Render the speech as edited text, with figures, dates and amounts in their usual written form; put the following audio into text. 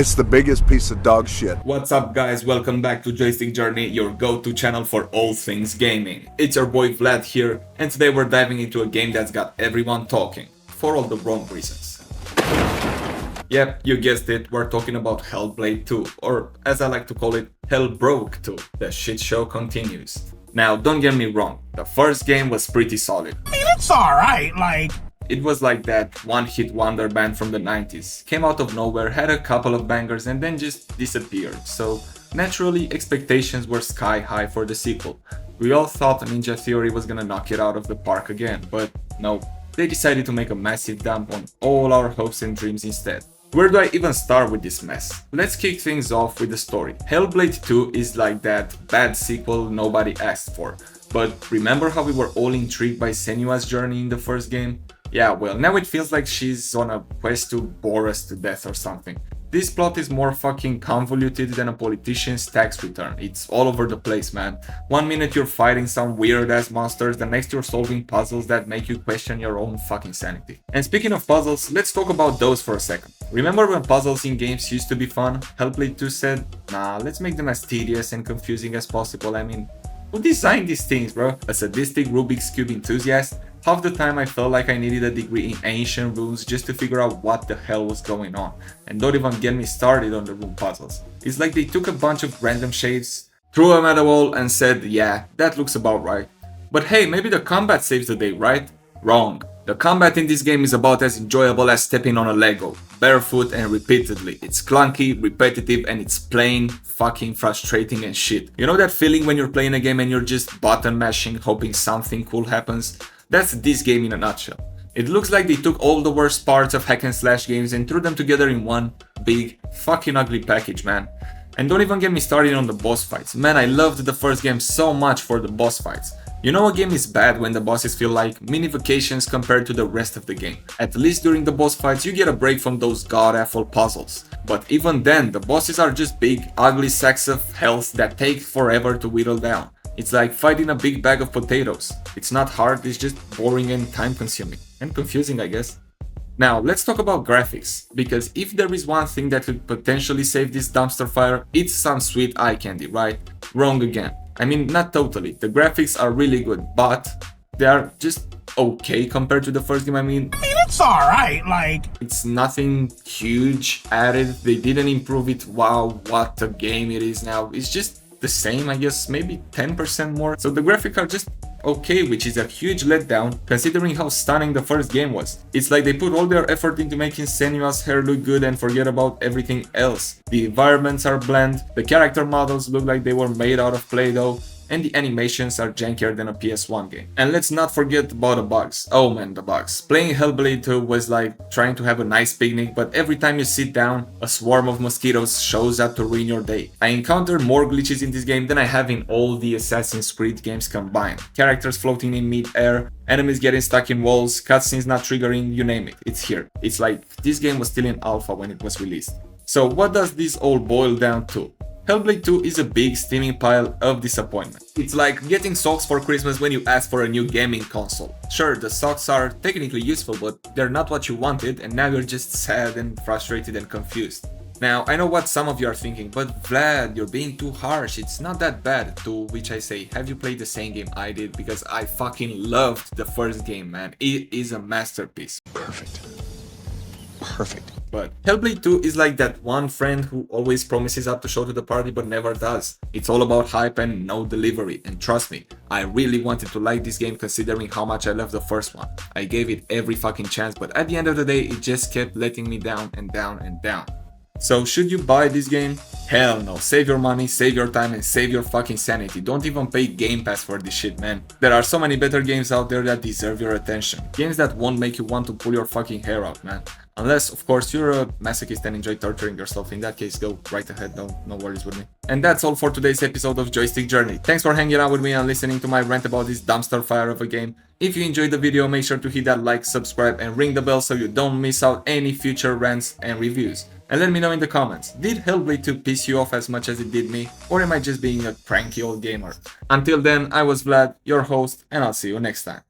It's the biggest piece of dog shit. What's up guys, welcome back to Joystick Journey, your go-to channel for all things gaming. It's your boy Vlad here, and today we're diving into a game that's got everyone talking, for all the wrong reasons. Yep, you guessed it, we're talking about Hellblade 2, or as I like to call it, Hellbroke 2. The shit show continues. Now, don't get me wrong, the first game was pretty solid. I mean, it's alright, like... It was like that one-hit wonder band from the 90s. Came out of nowhere, had a couple of bangers and then just disappeared. So naturally expectations were sky high for the sequel. We all thought Ninja Theory was gonna knock it out of the park again, but no. They decided to make a massive dump on all our hopes and dreams instead. Where do I even start with this mess? Let's kick things off with the story. Hellblade 2 is like that bad sequel nobody asked for. But remember how we were all intrigued by Senua's journey in the first game? Yeah, well, now it feels like she's on a quest to bore us to death or something. This plot is more fucking convoluted than a politician's tax return. It's all over the place, man. One minute you're fighting some weird-ass monsters, the next you're solving puzzles that make you question your own fucking sanity. And speaking of puzzles, let's talk about those for a second. Remember when puzzles in games used to be fun? Hellblade 2 said, nah, let's make them as tedious and confusing as possible. I mean, who designed these things, bro? A sadistic Rubik's Cube enthusiast? Half the time I felt like I needed a degree in ancient runes just to figure out what the hell was going on. And don't even get me started on the rune puzzles. It's like they took a bunch of random shapes, threw them at a wall and said, yeah, that looks about right. But hey, maybe the combat saves the day, right? Wrong. The combat in this game is about as enjoyable as stepping on a Lego, barefoot and repeatedly. It's clunky, repetitive, and it's plain fucking frustrating and shit. You know that feeling when you're playing a game and you're just button mashing, hoping something cool happens? That's this game in a nutshell. It looks like they took all the worst parts of hack and slash games and threw them together in one big fucking ugly package, man. And don't even get me started on the boss fights. Man, I loved the first game so much for the boss fights. You know a game is bad when the bosses feel like mini vacations compared to the rest of the game. At least during the boss fights you get a break from those god-awful puzzles. But even then, the bosses are just big, ugly sacks of health that take forever to whittle down. It's like fighting a big bag of potatoes. It's not hard, it's just boring and time consuming. And confusing, I guess. Now, let's talk about graphics, because if there is one thing that could potentially save this dumpster fire, it's some sweet eye candy, right? Wrong again. I mean, not totally. The graphics are really good, but they are just okay compared to the first game. I mean, it's alright, like... It's nothing huge added. They didn't improve it. Wow, what a game it is now. It's just the same, I guess, maybe 10% more. So the graphics are just okay, which is a huge letdown considering how stunning the first game was. It's like they put all their effort into making Senua's hair look good and forget about everything else. The environments are bland, the character models look like they were made out of Play-Doh, and the animations are jankier than a PS1 game. And let's not forget about the bugs. Oh man, the bugs. Playing Hellblade 2 was like trying to have a nice picnic, but every time you sit down, a swarm of mosquitoes shows up to ruin your day. I encountered more glitches in this game than I have in all the Assassin's Creed games combined. Characters floating in mid-air, enemies getting stuck in walls, cutscenes not triggering, you name it, it's here. It's like this game was still in alpha when it was released. So what does this all boil down to? Hellblade 2 is a big steaming pile of disappointment. It's like getting socks for Christmas when you ask for a new gaming console. Sure, the socks are technically useful, but they're not what you wanted, and now you're just sad and frustrated and confused. Now, I know what some of you are thinking, but Vlad, you're being too harsh, it's not that bad. To which I say, have you played the same game I did? Because I fucking loved the first game, man. It is a masterpiece. Perfect. But Hellblade 2 is like that one friend who always promises up to show to the party but never does. It's all about hype and no delivery, and trust me, I really wanted to like this game considering how much I loved the first one. I gave it every fucking chance, but at the end of the day it just kept letting me down and down and down. So should you buy this game? Hell no. Save your money, save your time, and save your fucking sanity. Don't even pay Game Pass for this shit, man. There are so many better games out there that deserve your attention. Games that won't make you want to pull your fucking hair out, man. Unless, of course, you're a masochist and enjoy torturing yourself. In that case, go right ahead, no worries with me. And that's all for today's episode of Joystick Journey. Thanks for hanging out with me and listening to my rant about this dumpster fire of a game. If you enjoyed the video, make sure to hit that like, subscribe, and ring the bell so you don't miss out any future rants and reviews. And let me know in the comments, did Hellblade 2 piss you off as much as it did me, or am I just being a cranky old gamer? Until then, I was Vlad, your host, and I'll see you next time.